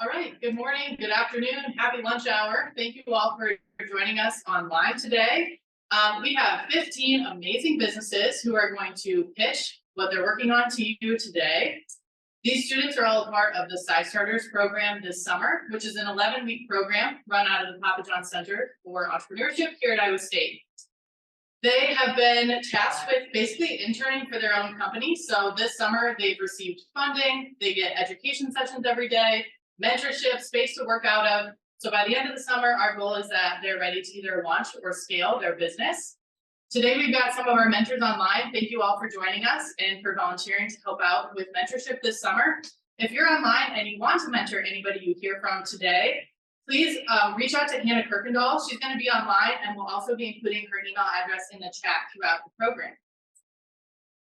All right, good morning, good afternoon, happy lunch hour. Thank you all for joining us online today. We have 15 amazing businesses who are going to pitch what they're working on to you today. These students are all a part of the CYstarters program this summer, which is an 11-week program run out of the Papa John Center for Entrepreneurship here at Iowa State. They have been tasked with basically interning for their own company. So this summer they've received funding, they get education sessions every day, mentorship, space to work out of. So by the end of the summer, our goal is that they're ready to either launch or scale their business. Today, we've got some of our mentors online. Thank you all for joining us and for volunteering to help out with mentorship this summer. If you're online and you want to mentor anybody you hear from today, please reach out to Hannah Kirkendall. She's going to be online and we'll also be including her email address in the chat throughout the program.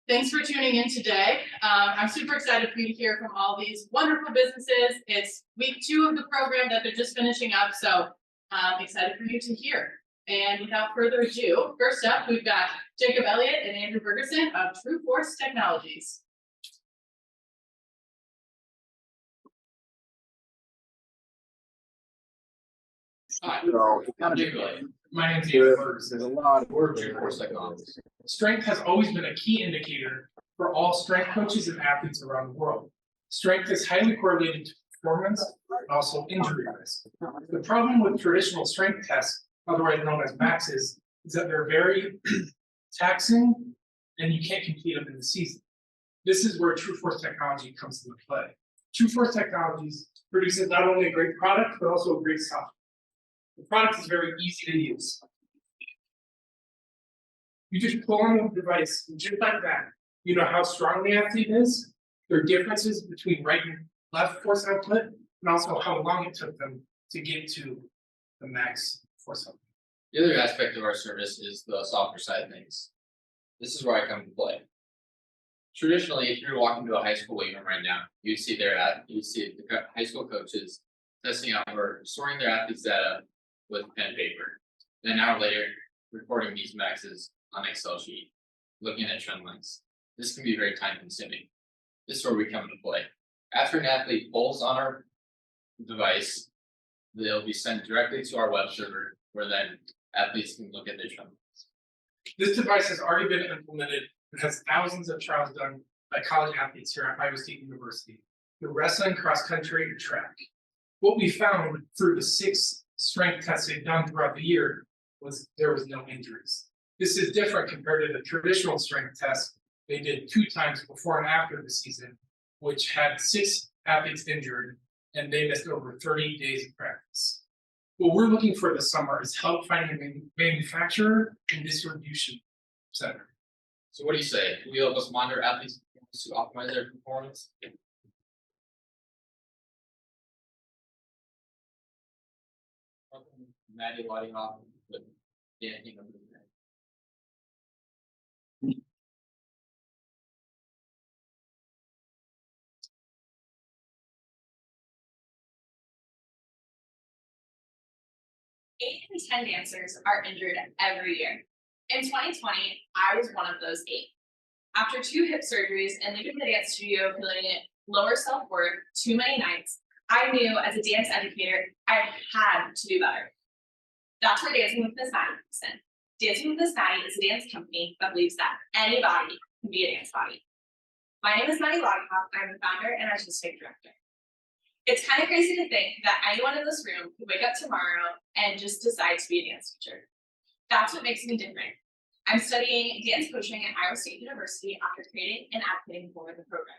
Thanks for tuning in today. I'm super excited for you to hear from all these wonderful businesses. It's week 2 of the program that they're just finishing up, so excited for you to hear. And without further ado, first up, we've got Jacob Elliott and Andrew Bergerson of True Force Technologies. Hi, my name's Andrew Bergerson. We're True Force Technologies. Strength has always been a key indicator for all strength coaches and athletes around the world. Strength is highly correlated to performance and also injury risk. The problem with traditional strength tests, otherwise known as maxes, is that they're very taxing and you can't complete them in the season. This is where True Force Technology comes into play. True Force Technologies produces not only a great product, but also a great software. The product is very easy to use. You just pull on the device, and just like that, you know how strong the athlete is, their differences between right and left force output, and also how long it took them to get to the max force output. The other aspect of our service is the software side of things. This is where I come to play. Traditionally, if you were walking to a high school weight room right now, you'd see the high school coaches testing out or storing their athletes' data with pen and paper. Then an hour later, recording these maxes on Excel sheet, looking at trend lines. This can be very time consuming. This is where we come into play. After an athlete pulls on our device, they'll be sent directly to our web server where then athletes can look at their trend lines. This device has already been implemented and has thousands of trials done by college athletes here at Iowa State University in wrestling, cross country, and track. What we found through the 6 strength tests they've done throughout the year was there was no injuries. This is different compared to the traditional strength test they did 2 times before and after the season, which had 6 athletes injured and they missed over 30 days of practice. What we're looking for this summer is help finding a manufacturer and distribution center. So what do you say? Can you help us monitor athletes to optimize their performance? MADDY, LADEHOFF, with dancing of the day. Eight in 10 dancers are injured every year. In 2020, I was one of those 8. After 2 hip surgeries and leaving the dance studio feeling lower self-worth too many nights, I knew as a dance educator, I had to do better. That's where Dancing with Miss Maddie comes in. Dancing with Miss Maddie is a dance company that believes that anybody can be a dance body. My name is MADDY LADEHOFF. I'm the founder and artistic director. It's kind of crazy to think that anyone in this room could wake up tomorrow and just decide to be a dance teacher. That's what makes me different. I'm studying dance coaching at Iowa State University after creating and advocating for the program.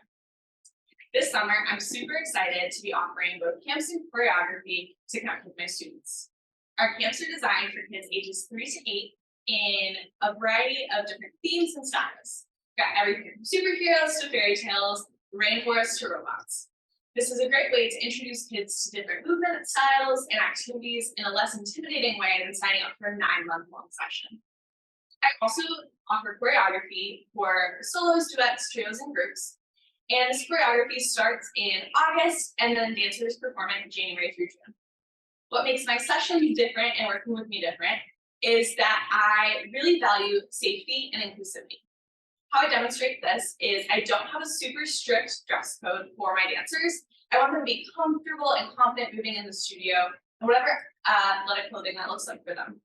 This summer, I'm super excited to be offering both camps and choreography to connect with my students. Our camps are designed for kids ages 3 to 8 in a variety of different themes and styles. We've got everything from superheroes to fairy tales, rainforests to robots. This is a great way to introduce kids to different movement styles and activities in a less intimidating way than signing up for a 9-month-long session. I also offer choreography for solos, duets, trios, and groups. And this choreography starts in August, and then dancers perform it January through June. What makes my sessions different and working with me different is that I really value safety and inclusivity. How I demonstrate this is I don't have a super strict dress code for my dancers, I want them to be comfortable and confident moving in the studio and whatever athletic clothing that looks like for them.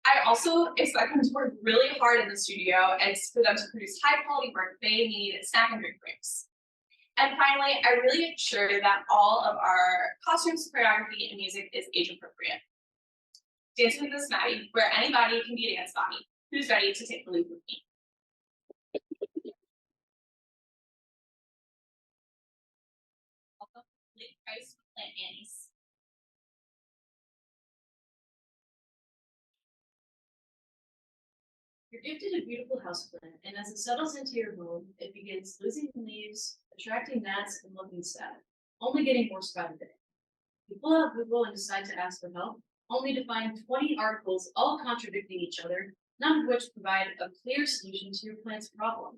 I also expect them to work really hard in the studio and for them to produce high quality work they need snack and drink breaks. And finally, I really ensure that all of our costumes, choreography, and music is age appropriate. Dancing with Miss Maddie, where anybody can be a dance body. Who's ready to take the lead with me? Price Plant Annie's. You're gifted a beautiful houseplant, and as it settles into your home, it begins losing leaves, attracting gnats, and looking sad, only getting worse by the day. You pull out Google and decide to ask for help, only to find 20 articles all contradicting each other, none of which provide a clear solution to your plant's problem.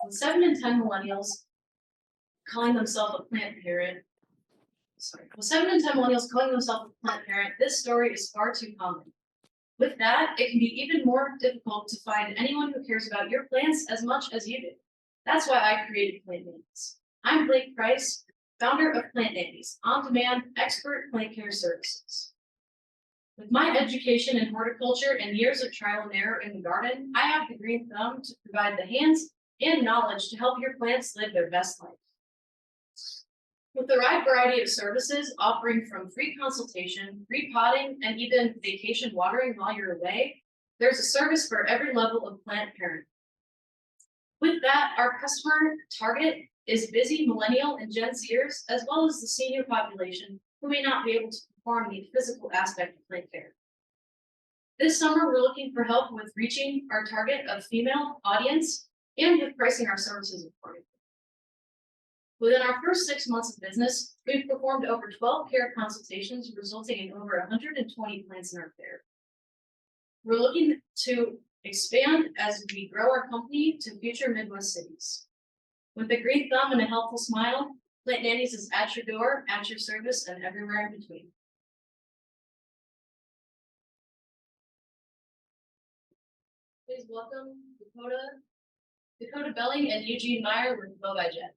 With 7 in 10 millennials calling themselves a plant parent, with 7 in 10 millennials calling themselves a plant parent, this story is far too common. With that, it can be even more difficult to find anyone who cares about your plants as much as you do. That's why I created Plant Nannies. I'm Blake Price, founder of Plant Nannies, on-demand expert plant care services. With my education in horticulture and years of trial and error in the garden, I have the green thumb to provide the hands and knowledge to help your plants live their best life. With the wide variety of services offering from free consultation, free potting, and even vacation watering while you're away, there's a service for every level of plant parent. With that, our customer target is busy millennial and Gen Zers, as well as the senior population who may not be able to perform the physical aspect of plant care. This summer, we're looking for help with reaching our target of female audience and with pricing our services accordingly. Within our first 6 months of business, we've performed over 12 care consultations, resulting in over 120 plants in our care. We're looking to expand as we grow our company to future Midwest cities. With a green thumb and a helpful smile, Plant Nannies is at your door, at your service, and everywhere in between. Please welcome Dakota Belling and Eugene Meyer with Blow by Jet.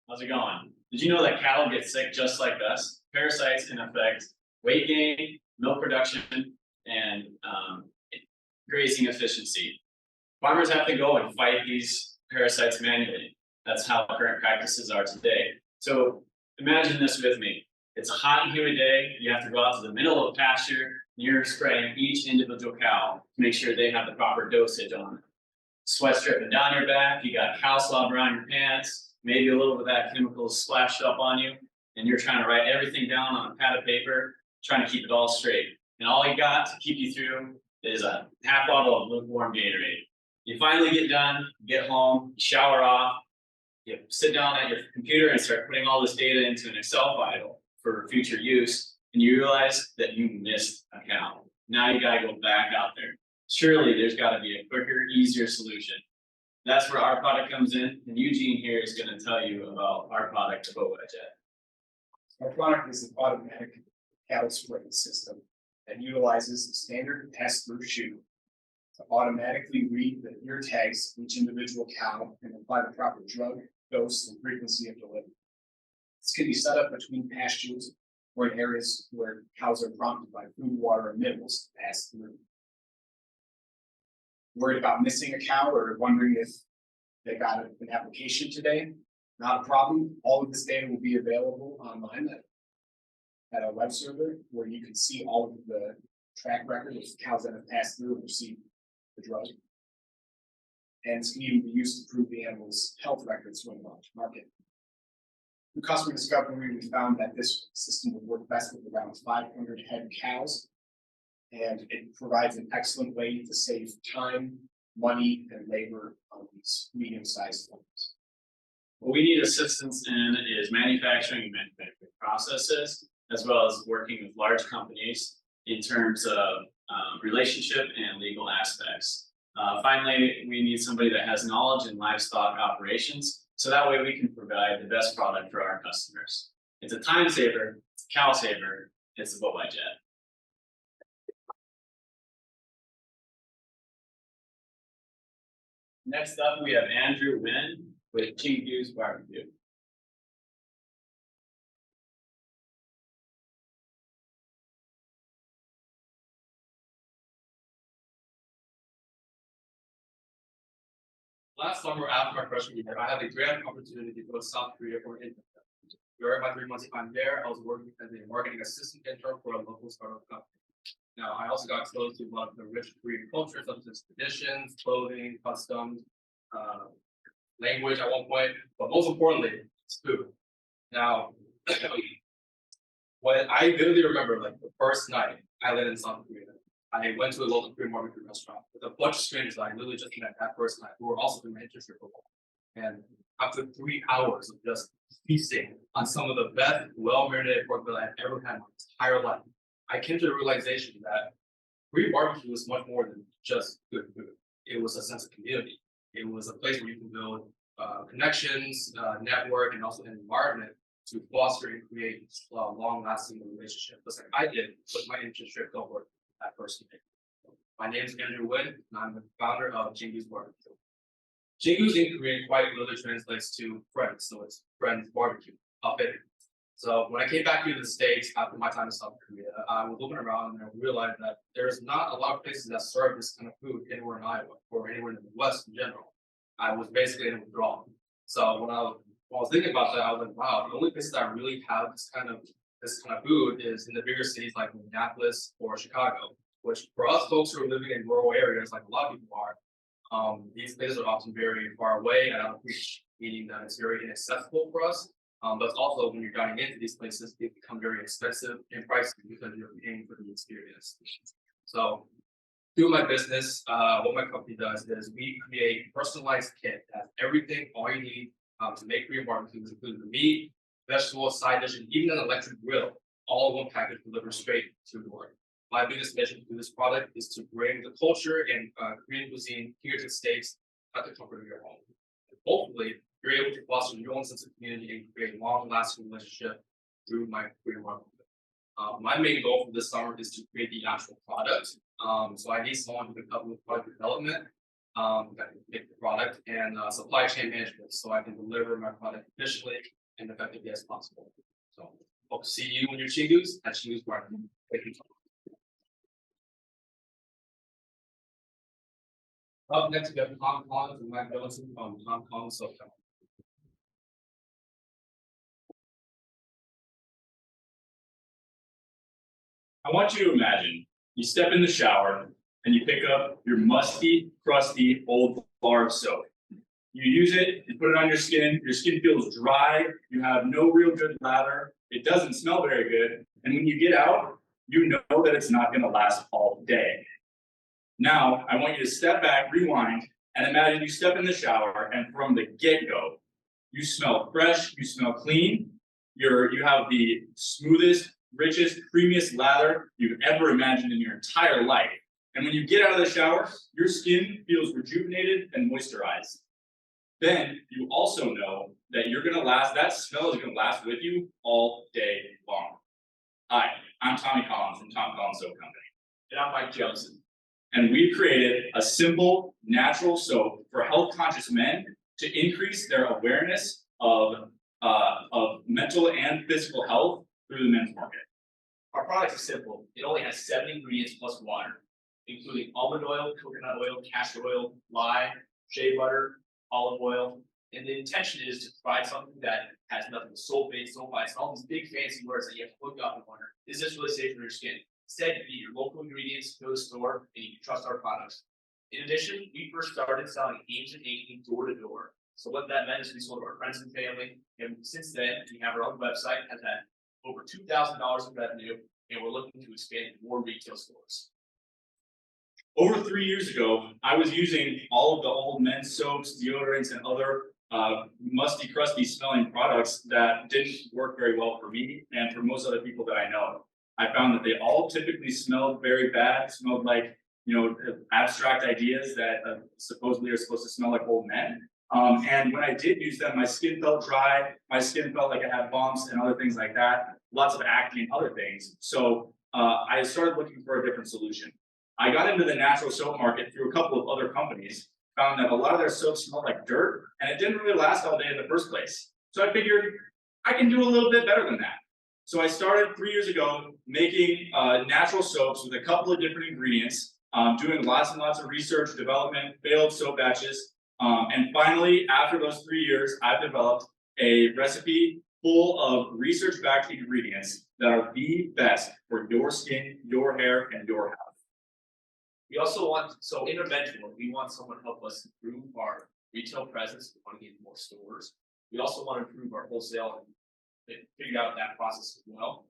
How's it going? Did you know that cattle get sick just like us? Parasites can affect weight gain, milk production, and grazing efficiency. Farmers have to go and fight these parasites manually. That's how current practices are today. So imagine this with me. It's a hot and humid day. You have to go out to the middle of a pasture, and you're spraying each individual cow to make sure they have the proper dosage on it. Sweat's dripping down your back, you got cow slobber on your pants, maybe a little bit of that chemical splashed up on you, and you're trying to write everything down on a pad of paper, trying to keep it all straight. And all you got to keep you through is a half bottle of lukewarm Gatorade. You finally get done, get home, shower off, you sit down at your computer and start putting all this data into an Excel file for future use, and you realize that you missed a cow. Now you gotta go back out there. Surely there's gotta be a quicker, easier solution. That's where our product comes in, and Eugene here is gonna tell you about our product, the Blow by Jet. Our product is an automatic cattle spraying system that utilizes the standard pass-through chute to automatically read the ear tags of each individual cow and apply the proper drug, dose, and frequency of delivery. This can be set up between pastures or in areas where cows are prompted by food, water, and minerals to pass through. Worried about missing a cow or wondering if they got an application today? Not a problem. All of this data will be available online at a web server where you can see all of the track record of cows that have passed through and received the drug. And it can even be used to prove the animal's health records when launched market. Through customer discovery, we found that this system would work best with around 500 head cows, and it provides an excellent way to save time, money, and labor on these medium-sized farms. What we need assistance in is manufacturing and manufacturing processes, as well as working with large companies in terms of relationship and legal aspects. Finally, we need somebody that has knowledge in livestock operations, so that way we can provide the best product for our customers. It's a time saver, it's a cow saver, it's a bovine jet. Next up, we have Andrew Wynn with Chingu's Barbecue. Last summer, after my freshman year, I had a grand opportunity to go to South Korea for an internship. During my 3 months time there, I was working as a marketing assistant intern for a local startup company. Now, I also got exposed to a lot of the rich Korean culture, such as traditions, clothing, customs, language at one point, but most importantly, it's food. Now, when I vividly remember, like the first night I landed in South Korea, I went to a local Korean barbecue restaurant with a bunch of strangers that I literally just met that first night, who were also doing my internship for a while. And after 3 hours of just feasting on some of the best, well-marinated pork that I've ever had in my entire life, I came to the realization that Korean barbecue was much more than just good food. It was a sense of community. It was a place where you can build connections, network, and also an environment to foster and create long-lasting relationship, just like I did with my internship cohort that first day. My name is Andrew Wynn, and I'm the founder of Chingu's Barbecue. Chingu's in Korean quite literally translates to friends, so it's friends barbecue, up in. So when I came back to the States after my time in South Korea, I was looking around and I realized that there's not a lot of places that serve this kind of food anywhere in Iowa or anywhere in the West in general. I was basically in a withdrawal. So when I was thinking about that, I was like, wow, the only places that really have this kind of food is in the bigger cities like Minneapolis or Chicago, which for us folks who are living in rural areas, like a lot of people are, these places are often very far away and out of reach, meaning that it's very inaccessible for us. But also when you're dining into these places, they become very expensive and pricey because you're paying for the experience. So through my business, what my company does is we create a personalized kit that has everything, all you need to make Korean barbecues, including the meat, vegetables, side dish, and even an electric grill, all in one package delivered straight to your door. My biggest mission through this product is to bring the culture and Korean cuisine here to the States at the comfort of your home. And hopefully, you're able to foster your own sense of community and create a long-lasting relationship through my Korean barbecue. My main goal for this summer is to create the actual product. So I need someone who can help with product development, that can make the product, and supply chain management, so I can deliver my product efficiently and effectively as possible. So hope to see you when you're Chingu's at Chingu's Barbecue. Thank you. Up next, we have Tom Collins and Mike Johnson from Tom Collins Soap Company. I want you to imagine you step in the shower and you pick up your musty, crusty, old bar of soap. You use it, you put it on your skin feels dry, you have no real good lather, it doesn't smell very good, and when you get out, you know that it's not gonna last all day. Now, I want you to step back, rewind, and imagine you step in the shower, and from the get-go, you smell fresh, you smell clean, you have the smoothest, richest, creamiest lather you've ever imagined in your entire life. And when you get out of the shower, your skin feels rejuvenated and moisturized. Then you also know that that smell is gonna last with you all day long. Hi, I'm Tommy Collins from Tom Collins Soap Company. And I'm Mike Johnson. And we've created a simple, natural soap for health-conscious men to increase their awareness of mental and physical health through the men's market. Our product is simple. It only has 7 ingredients plus water, including almond oil, coconut oil, castor oil, lye, shea butter, olive oil. And the intention is to provide something that has nothing but sulfates, sulfites, all these big fancy words that you have to look up and wonder, is this really safe for your skin? Instead, you get your local ingredients, go to the store, and you can trust our products. In addition, we first started selling Ancient Inking door to door. So what that meant is we sold to our friends and family. And since then, we have our own website, has had over $2,000 in revenue, and we're looking to expand to more retail stores. Over 3 years ago, I was using all of the old men's soaps, deodorants, and other musty, crusty smelling products that didn't work very well for me and for most other people that I know. I found that they all typically smelled very bad, smelled like abstract ideas that supposedly are supposed to smell like old men. And when I did use them, my skin felt dry, my skin felt like I had bumps and other things like that, lots of acne and other things. So I started looking for a different solution. I got into the natural soap market through a couple of other companies, found that a lot of their soaps smelled like dirt, and it didn't really last all day in the first place. So I figured I can do a little bit better than that. So I started 3 years ago making natural soaps with a couple of different ingredients, doing lots and lots of research, development, failed soap batches. And finally, after those 3 years, I've developed a recipe full of research-backed ingredients that are the best for your skin, your hair, and your health. We also want, so intervention, we want someone to help us improve our retail presence. We want to get more stores. We also want to improve our wholesale and figure out that process as well.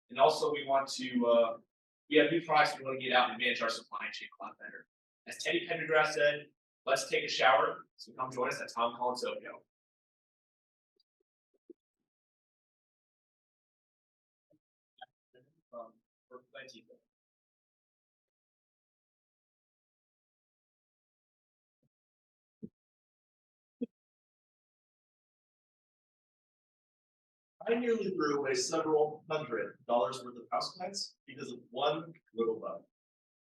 And also we want to, we have new products we want to get out and manage our supply chain a lot better. As Teddy Pendergrass said, let's take a shower. So come join us at Tom Collins Soapco. For plenty. I nearly threw away several $100 worth of houseplants because of one little bug.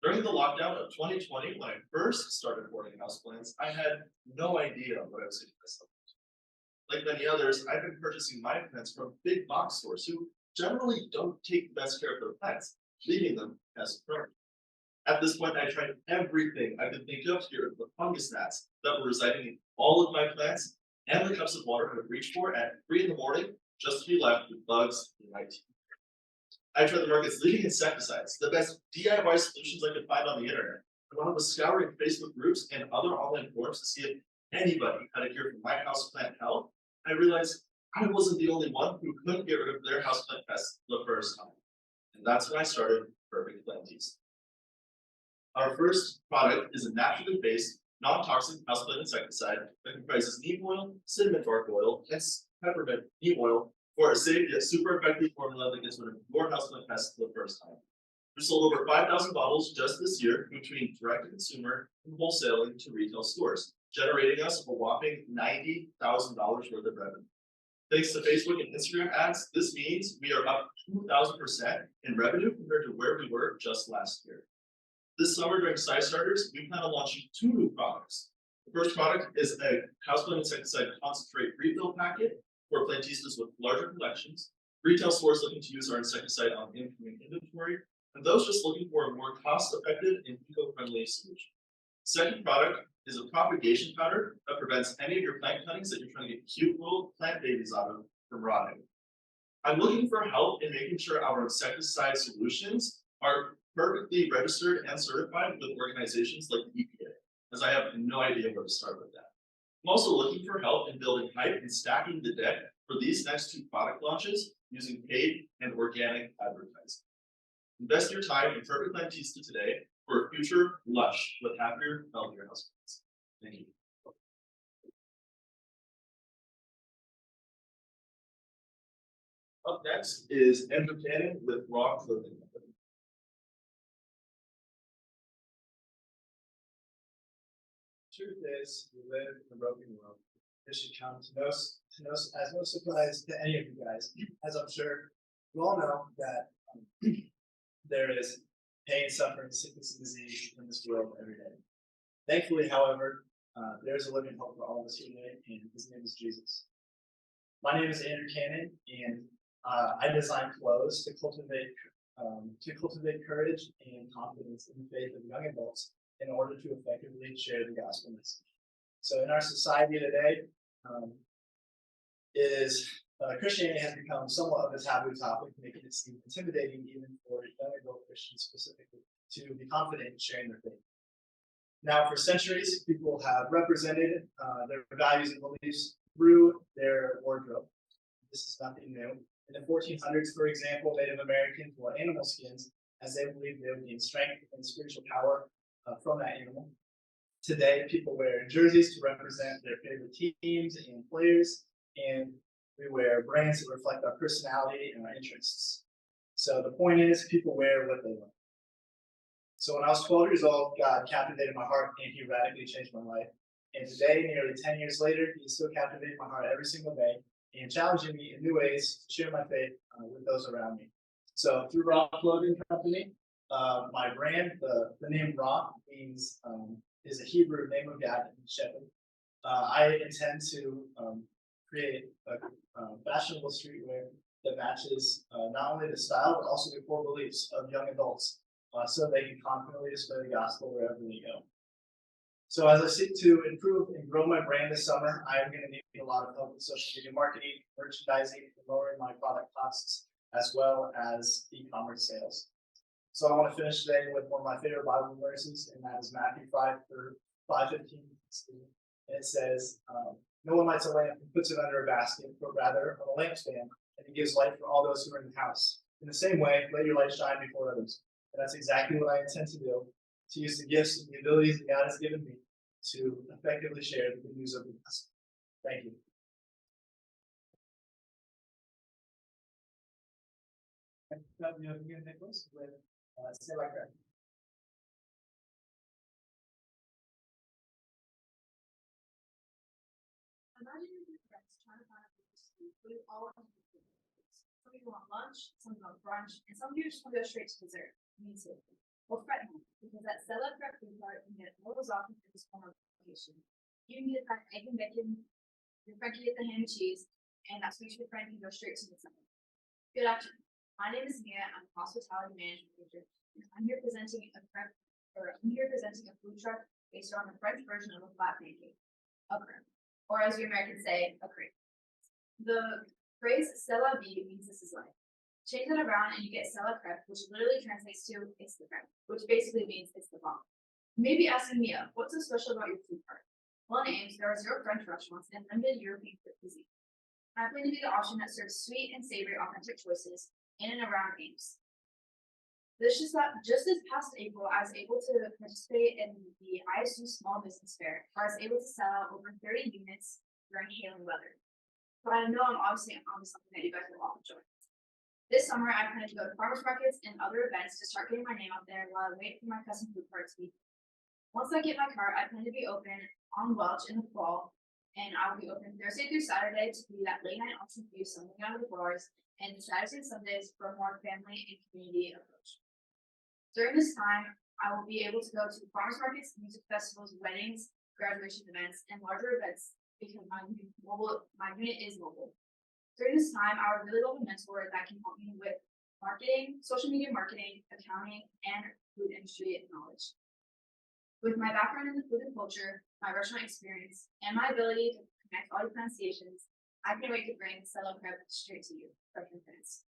During the lockdown of 2020, when I first started hoarding houseplants, I had no idea what I was getting myself into. Like many others, I've been purchasing my plants from big box stores who generally don't take the best care of their plants, leaving them as current. At this point, I tried everything I could think of to get rid of the fungus gnats that were residing in all of my plants and the cups of water I would reach for at 3 in the morning just to be left with bugs in my teeth. I tried the market's leading insecticides, the best DIY solutions I could find on the internet. And when I was scouring Facebook groups and other online forums to see if anybody had a cure for my houseplant health, I realized I wasn't the only one who couldn't get rid of their houseplant pests the first time. And that's when I started Perfect Planties. Our first product is a naturally based, non-toxic houseplant insecticide that comprises neem oil, cinnamon bark oil, and peppermint neem oil for a safe yet super effective formula that gets rid of your houseplant pests the first time. We sold over 5,000 bottles just this year between direct-to-consumer and wholesaling to retail stores, generating us a whopping $90,000 worth of revenue. Thanks to Facebook and Instagram ads, this means we are up 2,000% in revenue compared to where we were just last year. This summer during CYstarters, we plan on launching 2 new products. The first product is a houseplant insecticide concentrate refill packet for plantistas with larger collections, retail stores looking to use our insecticide on incoming inventory, and those just looking for a more cost-effective and eco-friendly solution. Second product is a propagation powder that prevents any of your plant cuttings that you're trying to get cute little plant babies out of from rotting. I'm looking for help in making sure our insecticide solutions are perfectly registered and certified with organizations like the EPA, as I have no idea where to start with that. I'm also looking for help in building hype and stacking the deck for these next 2 product launches using paid and organic advertising. Invest your time in Perfect Plantista today for a future lush with happier, healthier houseplants. Thank you. Up next is Andrew Cannon with Raw Clothing Company. Truth is, we live in a broken world. This should come to as no surprise to any of you guys, as I'm sure you all know that there is pain, suffering, sickness, and disease in this world every day. Thankfully, however, there is a living hope for all of us here today, and his name is Jesus. My name is Andrew Cannon, and I design clothes to cultivate courage and confidence in the faith of young adults in order to effectively share the gospel message. So in our society today, Christianity has become somewhat of a taboo topic, making it seem intimidating even for young adult Christians specifically to be confident in sharing their faith. Now, for centuries, people have represented their values and beliefs through their wardrobe. This is nothing new. In the 1400s, for example, Native Americans wore animal skins as they believed they would gain strength and spiritual power from that animal. Today, people wear jerseys to represent their favorite teams and players, and we wear brands that reflect our personality and our interests. So the point is, people wear what they love. So when I was 12 years old, God captivated my heart and he radically changed my life. And today, nearly 10 years later, he's still captivating my heart every single day and challenging me in new ways to share my faith with those around me. So through Raw Clothing Company, my brand, the name Raw means is a Hebrew name of God and shepherd. I intend to create a fashionable streetwear that matches not only the style but also the core beliefs of young adults, so they can confidently display the gospel wherever they go. So as I seek to improve and grow my brand this summer, I am going to need a lot of help with social media marketing, merchandising, and lowering my product costs, as well as e-commerce sales. So I want to finish today with one of my favorite Bible verses, and that is Matthew 5:15. And it says, no one lights a lamp and puts it under a basket, but rather on a lampstand, and it gives light for all those who are in the house. In the same way, let your light shine before others. And that's exactly what I intend to do, to use the gifts and the abilities that God has given me to effectively share the good news of the gospel. Thank you. We have again Nicholas with CYstarters. Imagine your friends trying to find a place to put it all in the food. Some people want lunch, some want brunch, and some people just want to go straight to dessert. Me too. Well, fret not, because at Celeb Prep Food Cart, you get all those options for this form of location. You can get that egg and bacon, your friend can get the ham and cheese, and that sweet your friend can go straight to the center. Good afternoon. My name is Mia. I'm a hospitality management major, and I'm here presenting a food truck based on the French version of a flat pancake, a crepe, or as you Americans say, a crepe. The phrase "c'est la vie" means this is life. Change that around and you get "c'est la crepe," which literally translates to "it's the crepe," which basically means it's the bomb. You may be asking Mia, what's so special about your food cart? Well, in Ames, there are 0 French restaurants and limited European cuisine. I plan to be the option that serves sweet and savory authentic choices in and around Ames. Just this past April, I was able to participate in the ISU Small Business Fair, where I was able to sell out over 30 units during hailing weather. But I know I'm obviously on something that you guys will all enjoy. This summer, I plan to go to farmers markets and other events to start getting my name out there while I wait for my custom food cart to be. Once I get my cart, I plan to be open on Welch in the fall, and I will be open Thursday through Saturday to be that late night option for you, something out of the bars, and Saturdays and Sundays for a more family and community approach. During this time, I will be able to go to farmers markets, music festivals, weddings, graduation events, and larger events because my unit is mobile. During this time, I would really love a mentor that can help me with marketing, social media marketing, accounting, and food industry knowledge. With my background in the food and culture, my restaurant experience, and my ability to connect all your pronunciations, I can't wait to bring Celeb Prep straight to you, freshman friends.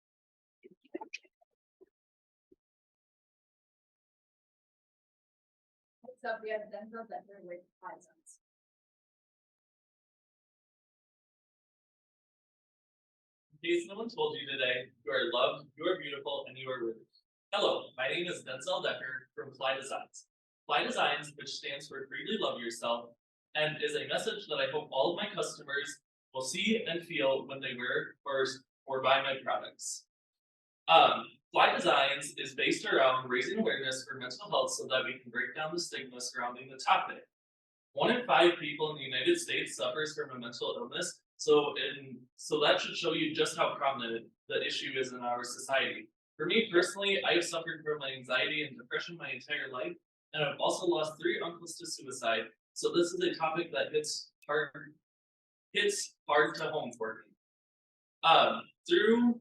Next up, we have Denzel Decker with Horizons. In case no one told you today, you are loved, you are beautiful, and you are worthy. Hello, my name is Denzel Decker from Fly Designs. Fly Designs, which stands for Freely Love Yourself, and is a message that I hope all of my customers will see and feel when they wear or buy my products. Fly Designs is based around raising awareness for mental health so that we can break down the stigma surrounding the topic. 1 in 5 people in the United States suffers from a mental illness, so that should show you just how prominent the issue is in our society. For me personally, I have suffered from anxiety and depression my entire life, and I've also lost 3 uncles to suicide, so this is a topic that hits hard to home for me.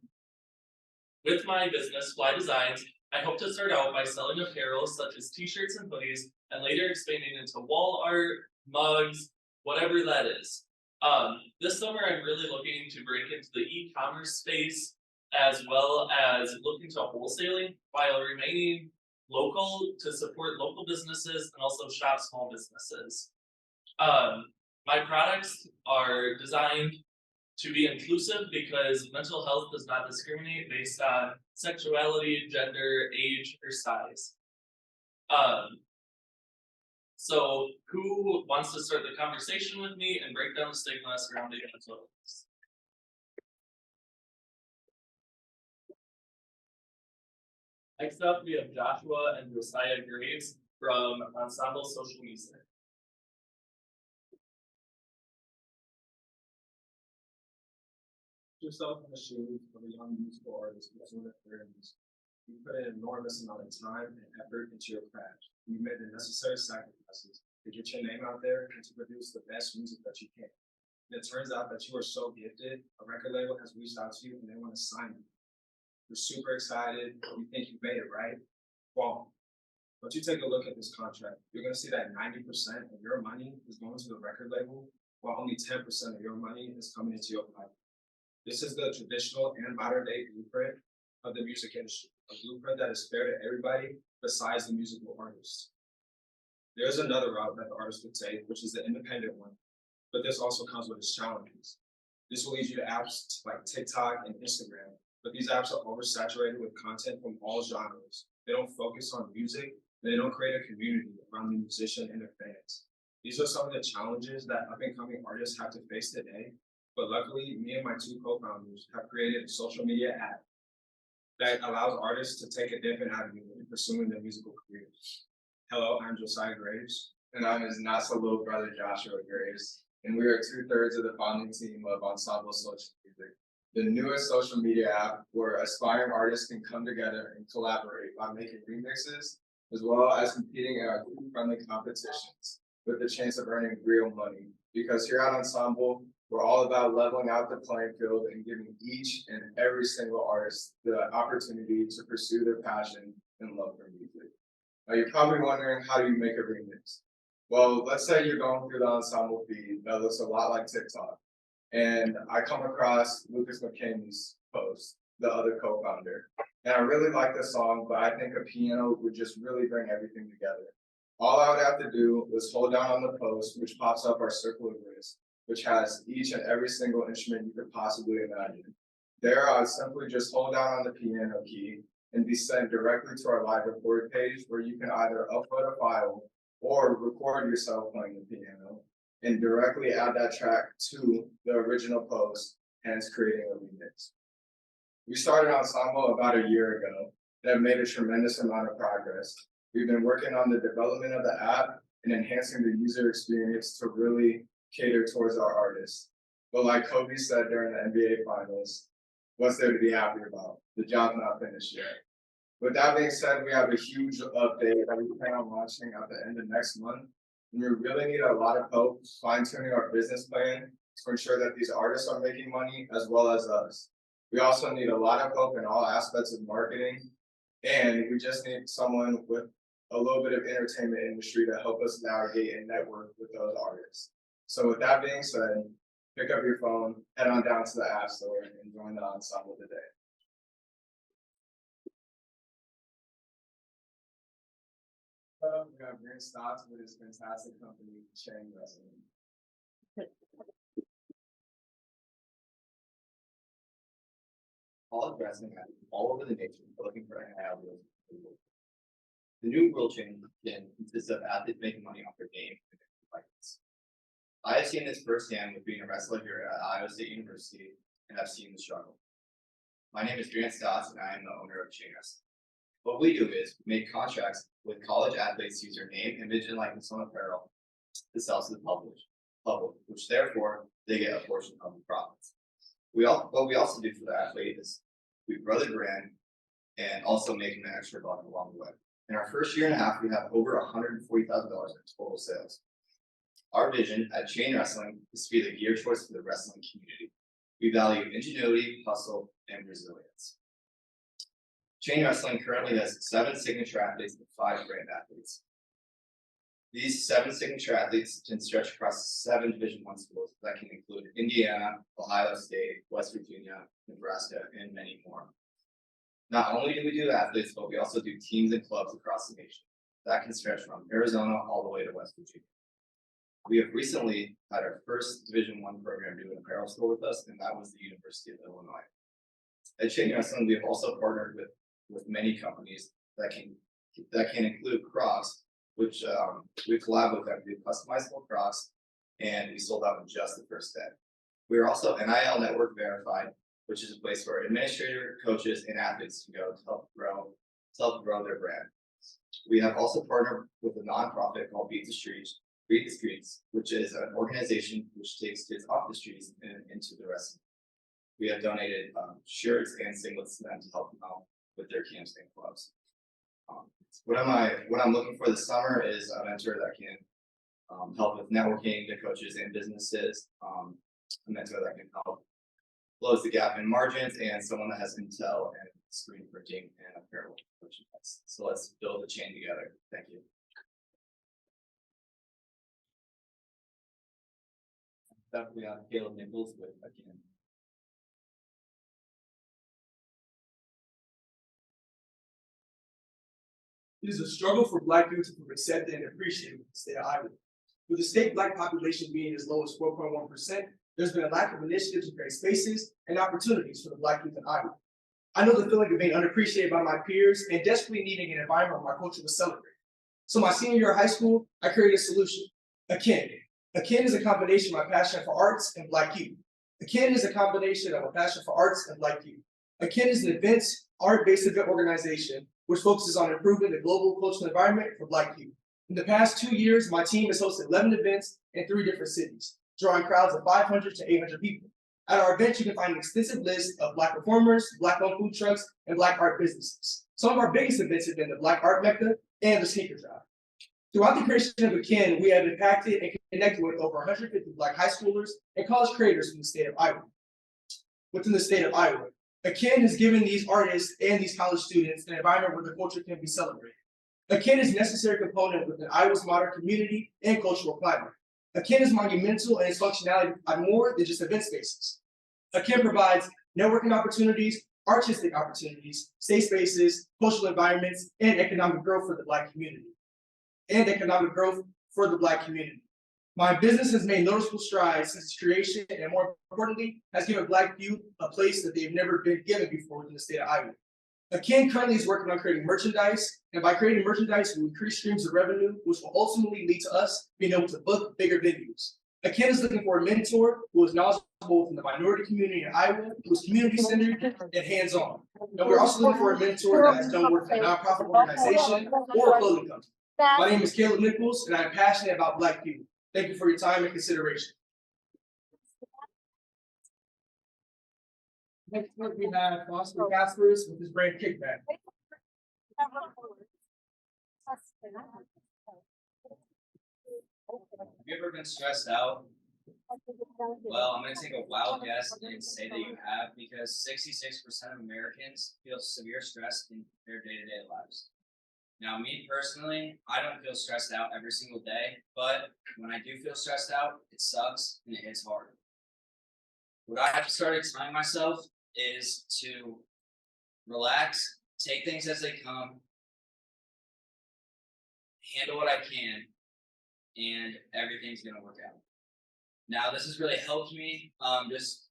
With my business, Fly Designs, I hope to start out by selling apparel such as t-shirts and hoodies, and later expanding into wall art, mugs, whatever that is. This summer, I'm really looking to break into the e-commerce space, as well as looking to wholesaling while remaining local to support local businesses and also shop small businesses. My products are designed to be inclusive because mental health does not discriminate based on sexuality, gender, age, or size. So who wants to start the conversation with me and break down the stigma surrounding mental illness? Next up, we have Joshua and Josiah Graves from Ensemble Social Music. Yourself in the shoes of a young musical artist who's in their thirties. You put an enormous amount of time and effort into your craft. You made the necessary sacrifices to get your name out there and to produce the best music that you can. And it turns out that you are so gifted, a record label has reached out to you and they want to sign you. You're super excited, you think you made it, right? Wrong. But you take a look at this contract, you're gonna see that 90% of your money is going to the record label, while only 10% of your money is coming into your pocket. This is the traditional and modern day blueprint of the music industry, a blueprint that is fair to everybody besides the musical artists. There's another route that the artist could take, which is the independent one, but this also comes with its challenges. This will lead you to apps like TikTok and Instagram, but these apps are oversaturated with content from all genres. They don't focus on music, they don't create a community around the musician and their fans. These are some of the challenges that up-and-coming artists have to face today. But luckily, me and my two co-founders have created a social media app that allows artists to take a different avenue in pursuing their musical careers. Hello, I'm Josiah Graves. And I'm his not so little brother, Joshua Graves. And we are 2/3 of the founding team of Ensemble Social Music, the newest social media app where aspiring artists can come together and collaborate by making remixes, as well as competing in our group-friendly competitions with the chance of earning real money. Because here at Ensemble, we're all about leveling out the playing field and giving each and every single artist the opportunity to pursue their passion and love for music. Now you're probably wondering, how do you make a remix? Well, let's say you're going through the Ensemble feed that looks a lot like TikTok. And I come across Lucas McKinney's post, the other co-founder. And I really like the song, but I think a piano would just really bring everything together. All I would have to do was hold down on the post, which pops up our circle of grids, which has each and every single instrument you could possibly imagine. There, I would simply just hold down on the piano key and be sent directly to our live record page, where you can either upload a file or record yourself playing the piano and directly add that track to the original post, hence creating a remix. We started Ensemble about a year ago and have made a tremendous amount of progress. We've been working on the development of the app and enhancing the user experience to really cater towards our artists. But like Kobe said during the NBA Finals, what's there to be happy about? The job's not finished yet. With that being said, we have a huge update that we plan on launching at the end of next month. And we really need a lot of help fine-tuning our business plan to ensure that these artists are making money as well as us. We also need a lot of help in all aspects of marketing, and we just need someone with a little bit of entertainment industry to help us navigate and network with those artists. So with that being said, pick up your phone, head on down to the App Store, and join the Ensemble today. We have Grant Stotts with his fantastic company, Chain Wrestling. College wrestling athletes all over the nation are looking for NIL deals. The new rule change consists of athletes making money off their game and their fights. I have seen this firsthand with being a wrestler here at Iowa State University, and I've seen the struggle. My name is Grant Stotts, and I am the owner of Chain Wrestling. What we do is we make contracts with college athletes to use their name, image, and likeness on apparel to sell to the public, which therefore they get a portion of the profits. What we also do for the athlete is we grow the brand and also make an extra buck along the way. In our first year and a half, we have over $140,000 in total sales. Our vision at Chain Wrestling is to be the gear choice for the wrestling community. We value ingenuity, hustle, and resilience. Chain Wrestling currently has 7 signature athletes and 5 brand athletes. These 7 signature athletes can stretch across 7 Division I schools that can include Indiana, Ohio State, West Virginia, Nebraska, and many more. Not only do we do athletes, but we also do teams and clubs across the nation. That can stretch from Arizona all the way to West Virginia. We have recently had our first Division I program do an apparel store with us, and that was the University of Illinois. At Chain Wrestling, we have also partnered with many companies that can include Crocs, which we collab with them to do customizable Crocs, and we sold out in just the first day. We are also NIL Network verified, which is a place where administrator, coaches, and athletes can go to help grow to help grow their brand. We have also partnered with a nonprofit called Beat the Streets, which is an organization which takes kids off the streets and into the rest. We have donated shirts and singlets to them to help them out with their camps and clubs. What I'm looking for this summer is a mentor that can help with networking to coaches and businesses, a mentor that can help close the gap in margins, and someone that has intel and screen printing and apparel coaching. So let's build a chain together. Thank you. That we have KALEB Nichols with again. It is a struggle for Black youth to feel accepted and appreciated in the state of Iowa. With the state Black population being as low as 4.1%, there's been a lack of initiatives to create spaces and opportunities for the Black youth in Iowa. I know the feeling of being unappreciated by my peers and desperately needing an environment where my culture was celebrated. So my senior year of high school, I created a solution, a KIN. A KIN is a combination of my passion for arts and Black youth. A KIN is a combination of a passion for arts and Black youth. A KIN is an art-based event organization which focuses on improving the global cultural environment for Black youth. In the past 2 years, my team has hosted 11 events in 3 different cities, drawing crowds of 500 to 800 people. At our events, you can find an extensive list of Black performers, Black-owned food trucks, and Black art businesses. Some of our biggest events have been the Black Art Mecca and the Sneaker Drive. Throughout the creation of a KIN, we have impacted and connected with over 150 Black high schoolers and college creators from the state of Iowa. Within the state of Iowa, a KIN has given these artists and these college students an environment where the culture can be celebrated. A KIN is a necessary component within Iowa's modern community and cultural climate. A KIN is monumental in its functionality by more than just event spaces. A KIN provides networking opportunities, artistic opportunities, safe spaces, cultural environments, and economic growth for the Black community. My business has made noticeable strides since its creation, and more importantly, has given Black youth a place that they've never been given before within the state of Iowa. A KIN currently is working on creating merchandise, and by creating merchandise, we increase streams of revenue, which will ultimately lead to us being able to book bigger venues. A KIN is looking for a mentor who is knowledgeable within the minority community in Iowa, who is community-centered and hands-on. And we're also looking for a mentor that has done work in a nonprofit organization or a clothing company. My name is KALEB Nichols, and I'm passionate about Black youth. Thank you for your time and consideration. Next up, we have CASPERS with his brand Kickback. Have you ever been stressed out? Well, I'm going to take a wild guess and say that you have, because 66% of Americans feel severe stress in their day-to-day lives. Now, me personally, I don't feel stressed out every single day, but when I do feel stressed out, it sucks and it hits hard. What I have started telling myself is to relax, take things as they come, handle what I can, and everything's gonna work out. Now, this has really helped me just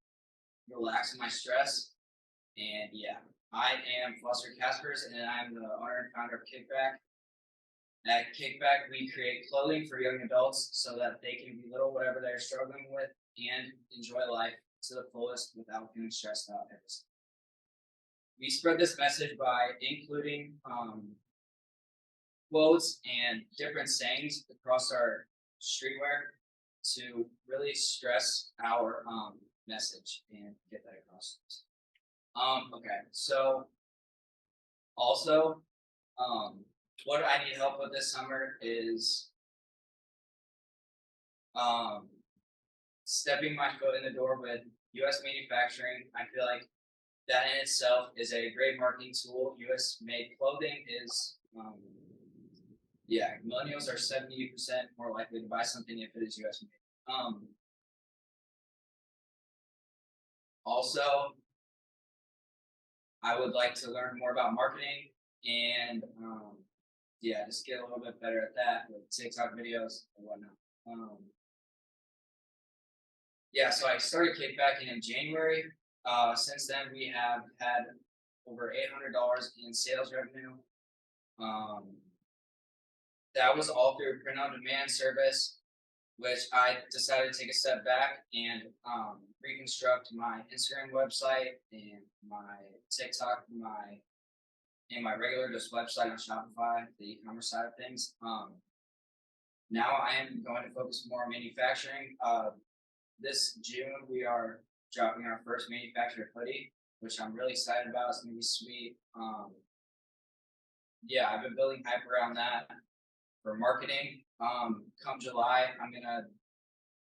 relax my stress, and yeah. I am Foster CASPERS, and I'm the owner and founder of Kickback. At Kickback, we create clothing for young adults so that they can belittle whatever they're struggling with and enjoy life to the fullest without feeling stressed out every single day. We spread this message by including quotes and different sayings across our streetwear to really stress our message and get that across. Okay, so also, what I need help with this summer is stepping my foot in the door with US manufacturing. I feel like that in itself is a great marketing tool. US made clothing is, millennials are 70% more likely to buy something if it is US made. Also, I would like to learn more about marketing and just get a little bit better at that with TikTok videos and whatnot. So I started Kickback in January. Since then, we have had over $800 in sales revenue. That was all through print-on-demand service, which I decided to take a step back and reconstruct my Instagram website and my TikTok, my in my regular just website on Shopify, the e-commerce side of things. Now I am going to focus more on manufacturing. This June we are dropping our first manufactured hoodie, which I'm really excited about. It's gonna be sweet. Yeah, I've been building hype around that for marketing. Come July, I'm gonna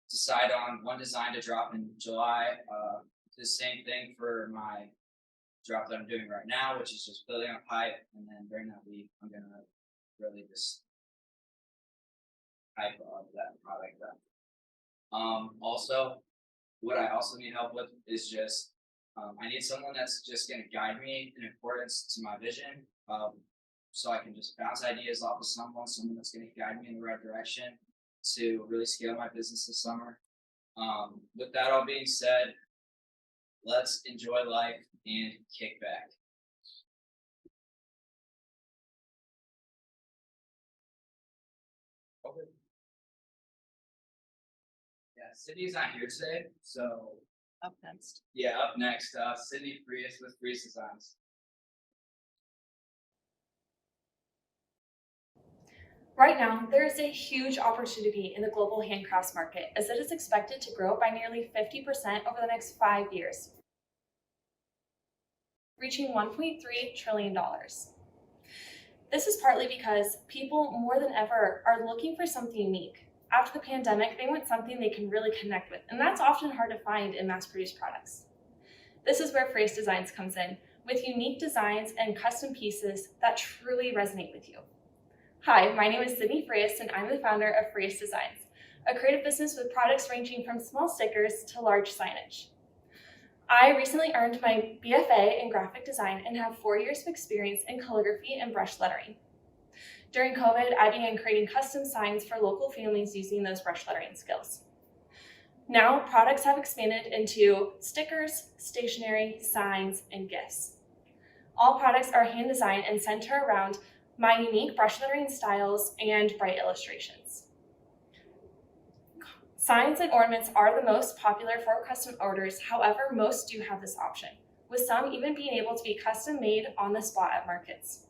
decide on one design to drop in July. The same thing for my drop that I'm doing right now, which is just building up hype, and then during that week, I'm gonna really just hype up that product up. Also, what I also need help with is just I need someone that's just gonna guide me in accordance to my vision. So I can just bounce ideas off of someone that's gonna guide me in the right direction to really scale my business this summer. With that all being said, let's enjoy life and kick back. Okay. Yeah, Sydney's not here today, so Up next. yeah, up next, Sydney Frias with Frias Designs. Right now, there is a huge opportunity in the global handcrafts market as it is expected to grow by nearly 50% over the next 5 years, reaching $1.3 trillion. This is partly because people more than ever are looking for something unique. After the pandemic, they want something they can really connect with, and that's often hard to find in mass-produced products. This is where Frias Designs comes in, with unique designs and custom pieces that truly resonate with you. Hi, my name is Sydney Frias, and I'm the founder of Frias Designs, a creative business with products ranging from small stickers to large signage. I recently earned my BFA in graphic design and have 4 years of experience in calligraphy and brush lettering. During COVID, I began creating custom signs for local families using those brush lettering skills. Now, products have expanded into stickers, stationery, signs, and gifts. All products are hand designed and center around my unique brush lettering styles and bright illustrations. Signs and ornaments are the most popular for custom orders, however, most do have this option, with some even being able to be custom made on the spot at markets.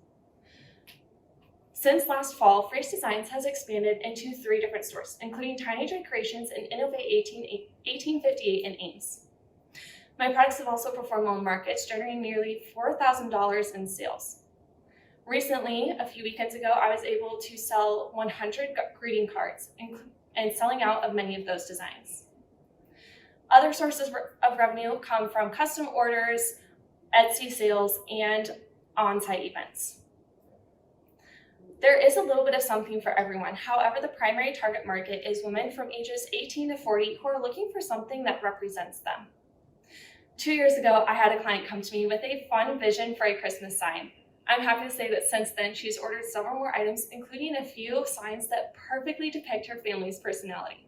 Since last fall, Frias Designs has expanded into 3 different stores, including Tiny Joy Creations and Innovate 1858 in Ames. My products have also performed well in markets, generating nearly $4,000 in sales. Recently, a few weekends ago, I was able to sell 100 greeting cards and selling out of many of those designs. Other sources of revenue come from custom orders, Etsy sales, and on-site events. There is a little bit of something for everyone. However, the primary target market is women from ages 18 to 40 who are looking for something that represents them. 2 years ago, I had a client come to me with a fun vision for a Christmas sign. I'm happy to say that since then, she's ordered several more items, including a few signs that perfectly depict her family's personality.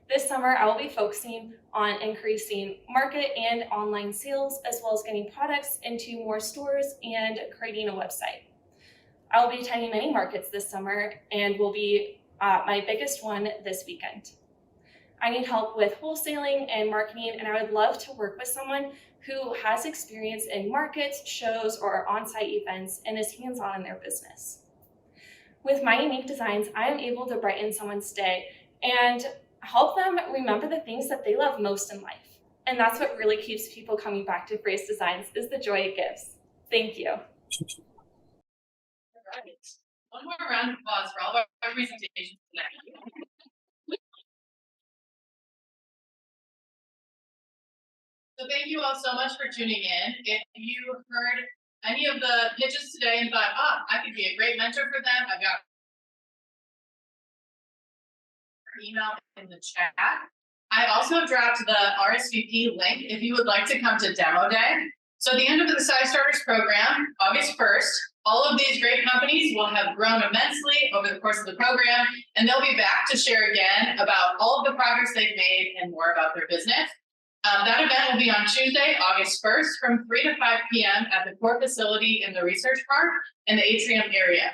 This summer, I will be focusing on increasing market and online sales, as well as getting products into more stores and creating a website. I will be attending many markets this summer and will be my biggest one this weekend. I need help with wholesaling and marketing, and I would love to work with someone who has experience in markets, shows, or on-site events and is hands-on in their business. With my unique designs, I am able to brighten someone's day and help them remember the things that they love most in life. And that's what really keeps people coming back to Frias Designs, is the joy it gives. Thank you. All right. One more round of applause for all of our presentations tonight. So thank you all so much for tuning in. If you heard any of the pitches today and thought, I could be a great mentor for them, I've got email in the chat. I also dropped the RSVP link if you would like to come to demo day. So at the end of the CYstarters program, August 1st, all of these great companies will have grown immensely over the course of the program, and they'll be back to share again about all of the progress they've made and more about their business. That event will be on Tuesday, August 1st from 3 to 5 p.m. at the core facility in the Research Park in the atrium area.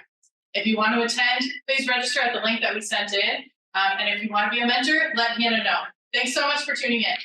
If you want to attend, please register at the link that we sent in. And if you want to be a mentor, let Hannah know. Thanks so much for tuning in.